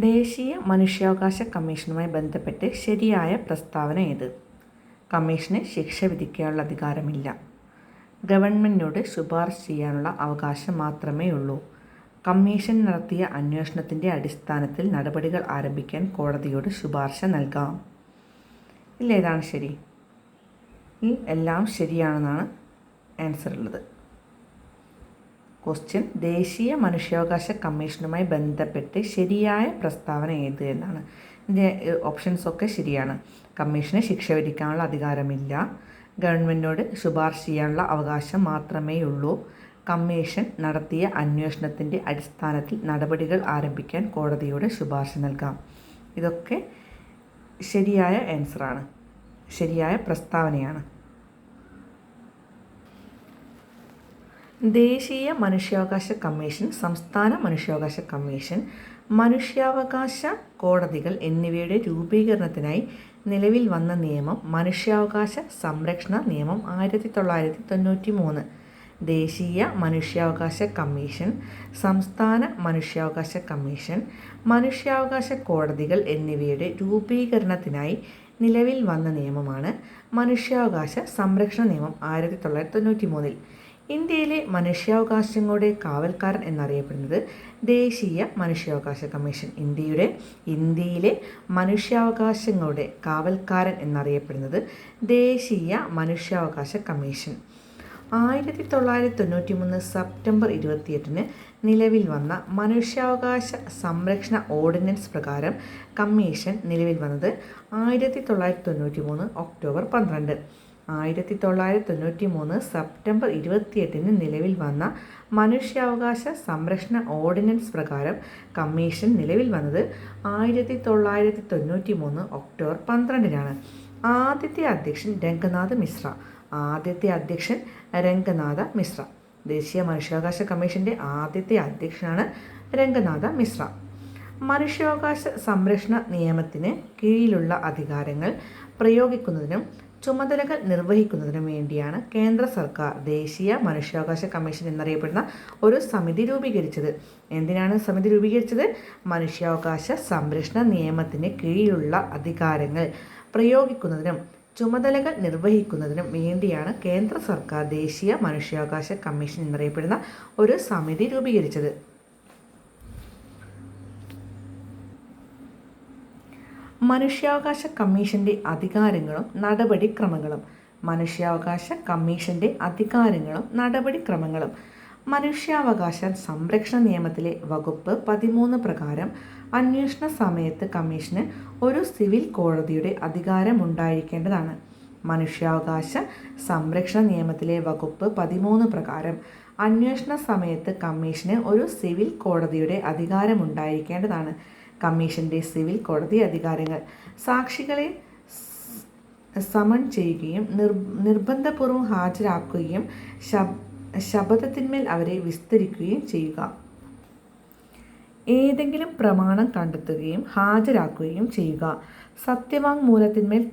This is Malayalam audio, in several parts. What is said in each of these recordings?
ദേശീയ മനുഷ്യാവകാശ കമ്മീഷനുമായി ബന്ധപ്പെട്ട് ശരിയായ പ്രസ്താവന ഏത്? കമ്മീഷന് ശിക്ഷ വിധിക്കാനുള്ള അധികാരമില്ല. ഗവൺമെൻറ്റിനോട് ശുപാർശ ചെയ്യാനുള്ള അവകാശം മാത്രമേ ഉള്ളൂ. കമ്മീഷൻ നടത്തിയ അന്വേഷണത്തിൻ്റെ അടിസ്ഥാനത്തിൽ നടപടികൾ ആരംഭിക്കാൻ കോടതിയോട് ശുപാർശ നൽകാം. ഇതിലേതാണ് ശരി? എല്ലാം ശരിയാണെന്നാണ് ആൻസർ ഉള്ളത്. ക്വസ്റ്റ്യൻ: ദേശീയ മനുഷ്യാവകാശ കമ്മീഷനുമായി ബന്ധപ്പെട്ട് ശരിയായ പ്രസ്താവന ഏത് എന്നാണ്. ഇതിൻ്റെ ഓപ്ഷൻസൊക്കെ ശരിയാണ്. കമ്മീഷന് ശിക്ഷ വിധിക്കാനുള്ള അധികാരമില്ല. ഗവൺമെൻറ്റിനോട് ശുപാർശ ചെയ്യാനുള്ള അവകാശം മാത്രമേ ഉള്ളൂ. കമ്മീഷൻ നടത്തിയ അന്വേഷണത്തിൻ്റെ അടിസ്ഥാനത്തിൽ നടപടികൾ ആരംഭിക്കാൻ കോടതിയോട് ശുപാർശ നൽകാം. ഇതൊക്കെ ശരിയായ ആൻസറാണ്, ശരിയായ പ്രസ്താവനയാണ്. ദേശീയ മനുഷ്യാവകാശ കമ്മീഷൻ, സംസ്ഥാന മനുഷ്യാവകാശ കമ്മീഷൻ, മനുഷ്യാവകാശ കോടതികൾ എന്നിവയുടെ രൂപീകരണത്തിനായി നിലവിൽ വന്ന നിയമം മനുഷ്യാവകാശ സംരക്ഷണ നിയമം 1993. ദേശീയ മനുഷ്യാവകാശ കമ്മീഷൻ, സംസ്ഥാന മനുഷ്യാവകാശ കമ്മീഷൻ, മനുഷ്യാവകാശ കോടതികൾ എന്നിവയുടെ രൂപീകരണത്തിനായി നിലവിൽ വന്ന നിയമമാണ് മനുഷ്യാവകാശ സംരക്ഷണ നിയമം 1993. ഇന്ത്യയിലെ മനുഷ്യാവകാശങ്ങളുടെ കാവൽക്കാരൻ എന്നറിയപ്പെടുന്നത് ദേശീയ മനുഷ്യാവകാശ കമ്മീഷൻ. ഇന്ത്യയിലെ മനുഷ്യാവകാശങ്ങളുടെ കാവൽക്കാരൻ എന്നറിയപ്പെടുന്നത് ദേശീയ മനുഷ്യാവകാശ കമ്മീഷൻ. 1993 സെപ്റ്റംബർ 28 നിലവിൽ വന്ന മനുഷ്യാവകാശ സംരക്ഷണ ഓർഡിനൻസ് പ്രകാരം കമ്മീഷൻ നിലവിൽ വന്നത് 1993 ഒക്ടോബർ 12. 1993 സെപ്റ്റംബർ 28 നിലവിൽ വന്ന മനുഷ്യാവകാശ സംരക്ഷണ ഓർഡിനൻസ് പ്രകാരം കമ്മീഷൻ നിലവിൽ വന്നത് 1993 ഒക്ടോബർ 12. ആദ്യത്തെ അധ്യക്ഷൻ രംഗനാഥ മിശ്ര. ദേശീയ മനുഷ്യാവകാശ കമ്മീഷൻ്റെ ആദ്യത്തെ അധ്യക്ഷനാണ് രംഗനാഥ മിശ്ര. മനുഷ്യാവകാശ സംരക്ഷണ നിയമത്തിന് കീഴിലുള്ള അധികാരങ്ങൾ പ്രയോഗിക്കുന്നതിനും ചുമതലകൾ നിർവഹിക്കുന്നതിനും വേണ്ടിയാണ് കേന്ദ്ര സർക്കാർ ദേശീയ മനുഷ്യാവകാശ കമ്മീഷൻ എന്നറിയപ്പെടുന്ന ഒരു സമിതി രൂപീകരിച്ചത്. എന്തിനാണ് സമിതി രൂപീകരിച്ചത്? മനുഷ്യാവകാശ സംരക്ഷണ നിയമത്തിന് കീഴിലുള്ള അധികാരങ്ങൾ പ്രയോഗിക്കുന്നതിനും ചുമതലകൾ നിർവഹിക്കുന്നതിനും വേണ്ടിയാണ് കേന്ദ്ര സർക്കാർ ദേശീയ മനുഷ്യാവകാശ കമ്മീഷൻ എന്നറിയപ്പെടുന്ന ഒരു സമിതി രൂപീകരിച്ചത്. മനുഷ്യാവകാശ കമ്മീഷൻ്റെ അധികാരങ്ങളും നടപടിക്രമങ്ങളും. മനുഷ്യാവകാശ കമ്മീഷൻ്റെ അധികാരങ്ങളും നടപടിക്രമങ്ങളും. മനുഷ്യാവകാശ സംരക്ഷണ നിയമത്തിലെ വകുപ്പ് 13 പ്രകാരം അന്വേഷണ സമയത്ത് കമ്മീഷന് ഒരു സിവിൽ കോടതിയുടെ അധികാരമുണ്ടായിരിക്കേണ്ടതാണ്. മനുഷ്യാവകാശ സംരക്ഷണ നിയമത്തിലെ വകുപ്പ് 13 പ്രകാരം അന്വേഷണ സമയത്ത് കമ്മീഷന് ഒരു സിവിൽ കോടതിയുടെ അധികാരമുണ്ടായിരിക്കേണ്ടതാണ്. കമ്മീഷൻ്റെ സിവിൽ കോടതി അധികാരങ്ങൾ: സാക്ഷികളെ സമൺ ചെയ്യുകയും നിർബന്ധപൂർവ്വം ഹാജരാക്കുകയും ശപഥത്തിന്മേൽ അവരെ വിസ്തരിക്കുകയും ചെയ്യുക. ഏതെങ്കിലും പ്രമാണം കണ്ടെത്തുകയും ഹാജരാക്കുകയും ചെയ്യുക. സത്യവാങ്മൂലത്തിന്മേൽ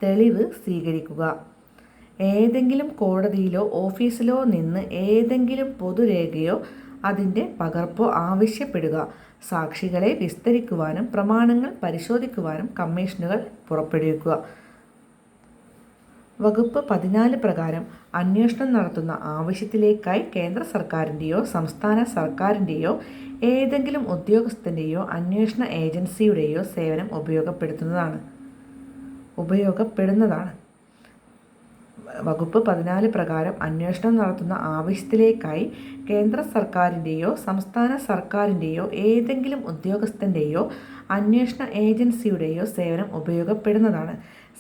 തെളിവ് സ്വീകരിക്കുക. ഏതെങ്കിലും കോടതിയിലോ ഓഫീസിലോ നിന്ന് ഏതെങ്കിലും പൊതുരേഖയോ അതിൻ്റെ പകർപ്പോ ആവശ്യപ്പെടുക. സാക്ഷികളെ വിസ്തരിക്കുവാനും പ്രമാണങ്ങൾ പരിശോധിക്കുവാനും കമ്മീഷനുകൾ പുറപ്പെടുവിക്കുക. വകുപ്പ് 14 പ്രകാരം അന്വേഷണം നടത്തുന്ന ആവശ്യത്തിലേക്കായി കേന്ദ്ര സർക്കാരിൻ്റെയോ സംസ്ഥാന സർക്കാരിൻ്റെയോ ഏതെങ്കിലും ഉദ്യോഗസ്ഥൻ്റെയോ അന്വേഷണ ഏജൻസിയുടെയോ സേവനം ഉപയോഗപ്പെടുന്നതാണ്. വകുപ്പ് 14 പ്രകാരം അന്വേഷണം നടത്തുന്ന ആവശ്യത്തിലേക്കായി കേന്ദ്ര സർക്കാരിൻ്റെയോ സംസ്ഥാന സർക്കാരിൻ്റെയോ ഏതെങ്കിലും ഉദ്യോഗസ്ഥൻ്റെയോ അന്വേഷണ ഏജൻസിയുടെയോ സേവനം ഉപയോഗപ്പെടുന്നതാണ്.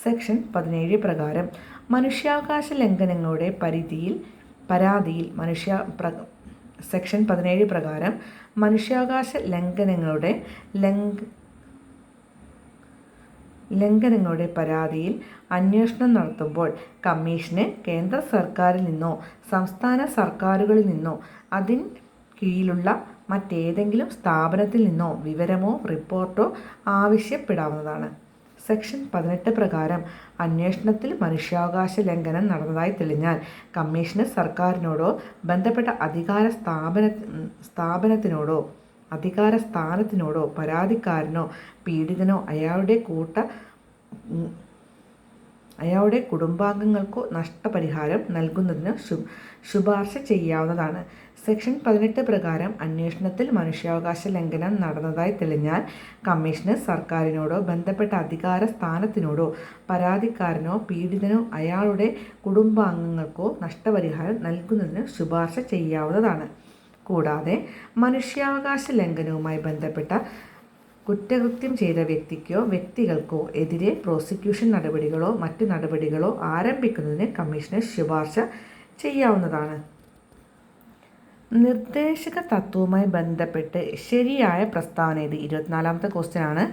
സെക്ഷൻ 17 പ്രകാരം മനുഷ്യാവകാശ ലംഘനങ്ങളുടെ പരാതിയിൽ സെക്ഷൻ 17 പ്രകാരം മനുഷ്യാവകാശ ലംഘനങ്ങളുടെ പരാതിയിൽ അന്വേഷണം നടത്തുമ്പോൾ കമ്മീഷന് കേന്ദ്ര സർക്കാരിൽ നിന്നോ സംസ്ഥാന സർക്കാരുകളിൽ നിന്നോ അതിൻ കീഴിലുള്ള മറ്റേതെങ്കിലും സ്ഥാപനത്തിൽ നിന്നോ വിവരമോ റിപ്പോർട്ടോ ആവശ്യപ്പെടാവുന്നതാണ്. സെക്ഷൻ 18 പ്രകാരം അന്വേഷണത്തിൽ മനുഷ്യാവകാശ ലംഘനം നടന്നതായി തെളിഞ്ഞാൽ കമ്മീഷന് സർക്കാരിനോടോ ബന്ധപ്പെട്ട അധികാര സ്ഥാപനത്തിനോടോ അധികാര സ്ഥാനത്തിനോടോ പരാതിക്കാരനോ പീഡിതനോ അയാളുടെ കുടുംബാംഗങ്ങൾക്കോ നഷ്ടപരിഹാരം നൽകുന്നതിന് ശുപാർശ ചെയ്യാവുന്നതാണ്. സെക്ഷൻ 18 പ്രകാരം അന്വേഷണത്തിൽ മനുഷ്യാവകാശ ലംഘനം നടന്നതായി തെളിഞ്ഞാൽ കമ്മീഷന് സർക്കാരിനോടോ ബന്ധപ്പെട്ട അധികാര സ്ഥാനത്തിനോടോ പരാതിക്കാരനോ പീഡിതനോ അയാളുടെ കുടുംബാംഗങ്ങൾക്കോ നഷ്ടപരിഹാരം നൽകുന്നതിന് ശുപാർശ ചെയ്യാവുന്നതാണ്. കൂടാതെ മനുഷ്യാവകാശ ലംഘനവുമായി ബന്ധപ്പെട്ട കുറ്റകൃത്യം ചെയ്ത വ്യക്തിക്കോ വ്യക്തികൾക്കോ എതിരെ പ്രോസിക്യൂഷൻ നടപടികളോ മറ്റു നടപടികളോ ആരംഭിക്കുന്നതിന് കമ്മീഷന് ശുപാർശ ചെയ്യാവുന്നതാണ്. നിർദ്ദേശക തത്വവുമായി ബന്ധപ്പെട്ട് ശരിയായ പ്രസ്താവന ഏത്? 24ാമത്തെ ക്വസ്റ്റ്യൻ ആണ്.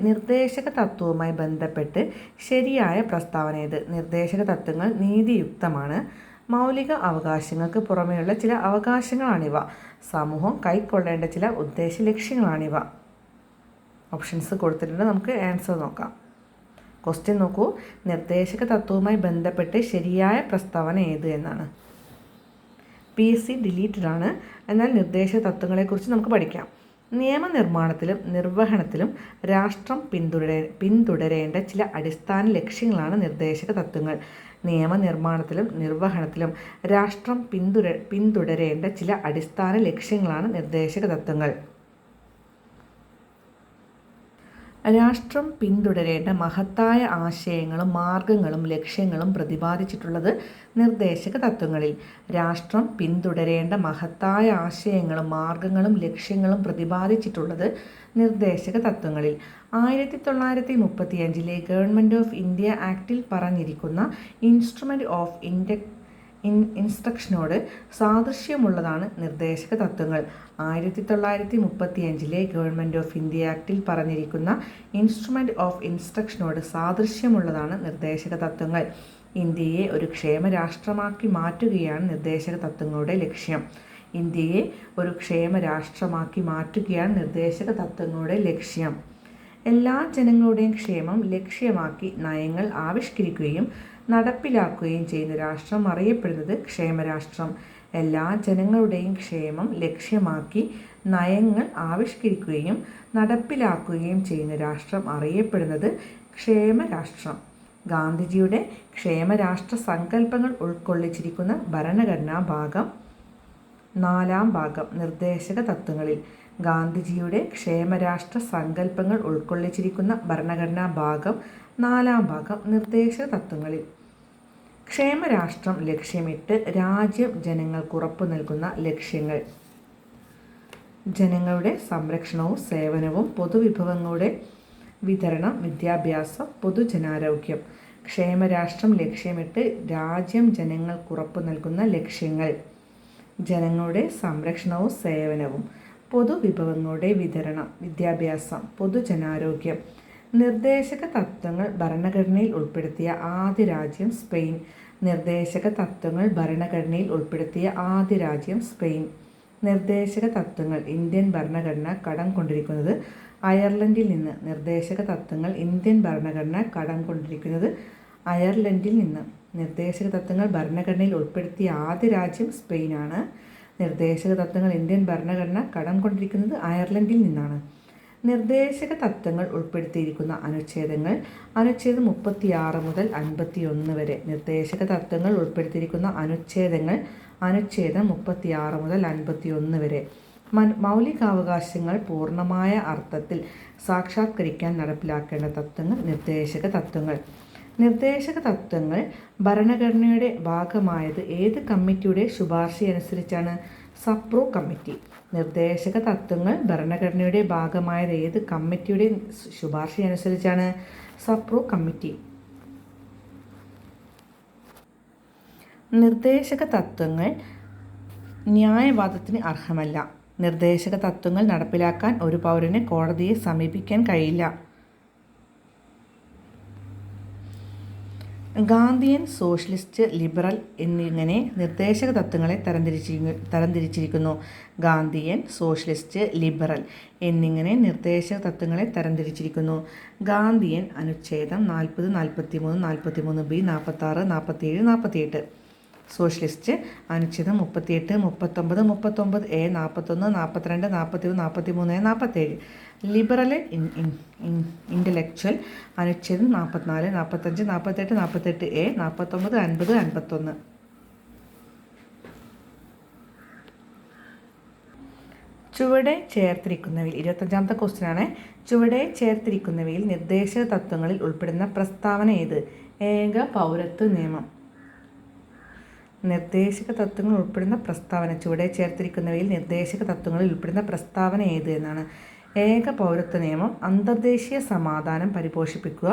നിർദ്ദേശക തത്വവുമായി ബന്ധപ്പെട്ട് ശരിയായ പ്രസ്താവന ഏത്? നിർദ്ദേശക തത്വങ്ങൾ നീതിയുക്തമാണ്. മൗലിക അവകാശങ്ങൾക്ക് പുറമെയുള്ള ചില അവകാശങ്ങളാണിവ. സമൂഹം കൈക്കൊള്ളേണ്ട ചില ഉദ്ദേശ ലക്ഷ്യങ്ങളാണിവ. ഓപ്ഷൻസ് കൊടുത്തിട്ടുണ്ട്. നമുക്ക് ആൻസർ നോക്കാം. ക്വസ്റ്റ്യൻ നോക്കൂ. നിർദ്ദേശക തത്വവുമായി ബന്ധപ്പെട്ട് ശരിയായ പ്രസ്താവന ഏത് എന്നാണ്. PSC ഡിലീറ്റഡ് ആണ്. എന്നാൽ നിർദ്ദേശക തത്വങ്ങളെക്കുറിച്ച് നമുക്ക് പഠിക്കാം. നിയമനിർമ്മാണത്തിലും നിർവഹണത്തിലും രാഷ്ട്രം പിന്തുടരേണ്ട ചില അടിസ്ഥാന ലക്ഷ്യങ്ങളാണ് നിർദ്ദേശക തത്വങ്ങൾ. നിയമനിർമ്മാണത്തിലും നിർവഹണത്തിലും രാഷ്ട്രം പിന്തുടരേണ്ട ചില അടിസ്ഥാന ലക്ഷ്യങ്ങളാണ് നിർദ്ദേശക തത്വങ്ങൾ. രാഷ്ട്രം പിന്തുടരേണ്ട മഹത്തായ ആശയങ്ങളും മാർഗങ്ങളും ലക്ഷ്യങ്ങളും പ്രതിപാദിച്ചിട്ടുള്ളത് നിർദ്ദേശക തത്വങ്ങളിൽ. രാഷ്ട്രം പിന്തുടരേണ്ട മഹത്തായ ആശയങ്ങളും മാർഗങ്ങളും ലക്ഷ്യങ്ങളും പ്രതിപാദിച്ചിട്ടുള്ളത് നിർദ്ദേശക തത്വങ്ങളിൽ. 1935 ഗവൺമെൻറ് ഓഫ് ഇന്ത്യ ആക്ടിൽ പറഞ്ഞിരിക്കുന്ന ഇൻസ്ട്രുമെൻ്റ് ഓഫ് ഇൻസ്ട്രക്ഷനോട് സാദൃശ്യമുള്ളതാണ് നിർദ്ദേശക തത്വങ്ങൾ. 1935 ഗവൺമെൻറ് ഓഫ് ഇന്ത്യ ആക്ടിൽ പറഞ്ഞിരിക്കുന്ന ഇൻസ്ട്രുമെൻ്റ് ഓഫ് ഇൻസ്ട്രക്ഷനോട് സാദൃശ്യമുള്ളതാണ് നിർദ്ദേശക തത്വങ്ങൾ. ഇന്ത്യയെ ഒരു ക്ഷേമ രാഷ്ട്രമാക്കി മാറ്റുകയാണ് നിർദ്ദേശക തത്വങ്ങളുടെ ലക്ഷ്യം. ഇന്ത്യയെ ഒരു ക്ഷേമ രാഷ്ട്രമാക്കി മാറ്റുകയാണ് നിർദ്ദേശക തത്വങ്ങളുടെ ലക്ഷ്യം. എല്ലാ ജനങ്ങളുടെയും ക്ഷേമം ലക്ഷ്യമാക്കി നയങ്ങൾ ആവിഷ്കരിക്കുകയും നടപ്പിലാക്കുകയും ചെയ്യുന്ന രാഷ്ട്രം അറിയപ്പെടുന്നത് ക്ഷേമരാഷ്ട്രം. എല്ലാ ജനങ്ങളുടെയും ക്ഷേമം ലക്ഷ്യമാക്കി നയങ്ങൾ ആവിഷ്കരിക്കുകയും നടപ്പിലാക്കുകയും ചെയ്യുന്ന രാഷ്ട്രം അറിയപ്പെടുന്നത് ക്ഷേമരാഷ്ട്രം. ഗാന്ധിജിയുടെ ക്ഷേമരാഷ്ട്ര സങ്കല്പങ്ങൾ ഉൾക്കൊള്ളിച്ചിരിക്കുന്ന ഭരണഘടനാ ഭാഗം 4-ാം ഭാഗം നിർദ്ദേശക തത്വങ്ങളിൽ. ഗാന്ധിജിയുടെ ക്ഷേമരാഷ്ട്ര സങ്കല്പങ്ങൾ ഉൾക്കൊള്ളിച്ചിരിക്കുന്ന ഭരണഘടനാ ഭാഗം 4-ാം ഭാഗം നിർദ്ദേശക തത്വങ്ങളിൽ. ക്ഷേമരാഷ്ട്രം ലക്ഷ്യമിട്ട് രാജ്യം ജനങ്ങൾക്ക് ഉറപ്പു നൽകുന്ന ലക്ഷ്യങ്ങൾ: ജനങ്ങളുടെ സംരക്ഷണവും സേവനവും, പൊതുവിഭവങ്ങളുടെ വിതരണം, വിദ്യാഭ്യാസം, പൊതുജനാരോഗ്യം. ക്ഷേമരാഷ്ട്രം ലക്ഷ്യമിട്ട് രാജ്യം ജനങ്ങൾക്ക് ഉറപ്പു നൽകുന്ന ലക്ഷ്യങ്ങൾ: ജനങ്ങളുടെ സംരക്ഷണവും സേവനവും, പൊതുവിഭവങ്ങളുടെ വിതരണം, വിദ്യാഭ്യാസം, പൊതുജനാരോഗ്യം. നിർദ്ദേശക തത്വങ്ങൾ ഭരണഘടനയിൽ ഉൾപ്പെടുത്തിയ ആദ്യ രാജ്യം സ്പെയിൻ. നിർദ്ദേശക തത്വങ്ങൾ ഭരണഘടനയിൽ ഉൾപ്പെടുത്തിയ ആദ്യ രാജ്യം സ്പെയിൻ. നിർദ്ദേശക തത്വങ്ങൾ ഇന്ത്യൻ ഭരണഘടന കടം കൊണ്ടിരിക്കുന്നത് അയർലൻഡിൽ നിന്ന്. നിർദ്ദേശക തത്വങ്ങൾ ഇന്ത്യൻ ഭരണഘടന കടം കൊണ്ടിരിക്കുന്നത് അയർലൻഡിൽ നിന്ന്. നിർദ്ദേശക തത്വങ്ങൾ ഭരണഘടനയിൽ ഉൾപ്പെടുത്തിയ ആദ്യ രാജ്യം സ്പെയിനാണ്. നിർദ്ദേശക തത്വങ്ങൾ ഇന്ത്യൻ ഭരണഘടന കടം കൊണ്ടിരിക്കുന്നത് അയർലൻഡിൽ നിന്നാണ്. നിർദ്ദേശക തത്വങ്ങൾ ഉൾപ്പെടുത്തിയിരിക്കുന്ന അനുച്ഛേദങ്ങൾ: അനുച്ഛേദം 36 മുതൽ 51 വരെ. നിർദ്ദേശക തത്വങ്ങൾ ഉൾപ്പെടുത്തിയിരിക്കുന്ന അനുച്ഛേദങ്ങൾ: അനുച്ഛേദം 36 മുതൽ 51 വരെ. മൗലികാവകാശങ്ങൾ പൂർണ്ണമായ അർത്ഥത്തിൽ സാക്ഷാത്കരിക്കാൻ നടപ്പിലാക്കേണ്ട തത്വങ്ങൾ: നിർദ്ദേശക തത്വങ്ങൾ. നിർദ്ദേശക തത്വങ്ങൾ ഭരണഘടനയുടെ ഭാഗമായത് ഏത് കമ്മിറ്റിയുടെ ശുപാർശയനുസരിച്ചാണ്? സപ്രൂ കമ്മിറ്റി. നിർദ്ദേശക തത്വങ്ങൾ ഭരണഘടനയുടെ ഭാഗമായത് ഏത് കമ്മിറ്റിയുടെ ശുപാർശയനുസരിച്ചാണ്? സപ്രൂ കമ്മിറ്റി. നിർദ്ദേശക തത്വങ്ങൾ ന്യായവാദത്തിന് അർഹമല്ല. നിർദ്ദേശക തത്വങ്ങൾ നടപ്പിലാക്കാൻ ഒരു പൗരന് കോടതിയെ സമീപിക്കാൻ കഴിയില്ല. ഗാന്ധിയൻ, സോഷ്യലിസ്റ്റ്, ലിബറൽ എന്നിങ്ങനെ നിർദ്ദേശക തത്വങ്ങളെ തരംതിരിച്ചിരിക്കുന്നു. ഗാന്ധിയൻ, സോഷ്യലിസ്റ്റ്, ലിബറൽ എന്നിങ്ങനെ നിർദ്ദേശക തത്വങ്ങളെ തരംതിരിച്ചിരിക്കുന്നു. ഗാന്ധിയൻ അനുച്ഛേദം 40, 43, 43B, 46, 47, 48. സോഷ്യലിസ്റ്റ്. അനുച്ഛേദം 38, 39, 39 എ, 41, 42, 41, 43, 47. Liberal intellectual. അനുച്ഛേദം 44, 45, 48, 48 എ, 49, 50, 51. ചുവടെ ചേർത്തിരിക്കുന്നവയിൽ 25ാമത്തെ ക്വസ്റ്റ്യനാണ്. ചുവടെ ചേർത്തിരിക്കുന്നവയിൽ നിർദ്ദേശക തത്വങ്ങളിൽ ഉൾപ്പെടുന്ന പ്രസ്താവന ഏത്? ഏക പൗരത്വ നിയമം. നിർദ്ദേശക തത്വങ്ങൾ ഉൾപ്പെടുന്ന പ്രസ്താവന. ചുവടെ ചേർത്തിരിക്കുന്നവയിൽ നിർദ്ദേശക തത്വങ്ങളിൽ ഉൾപ്പെടുന്ന പ്രസ്താവന ഏത് എന്നാണ്. ഏക പൗരത്വ നിയമം. അന്തർദേശീയ സമാധാനം പരിപോഷിപ്പിക്കുക.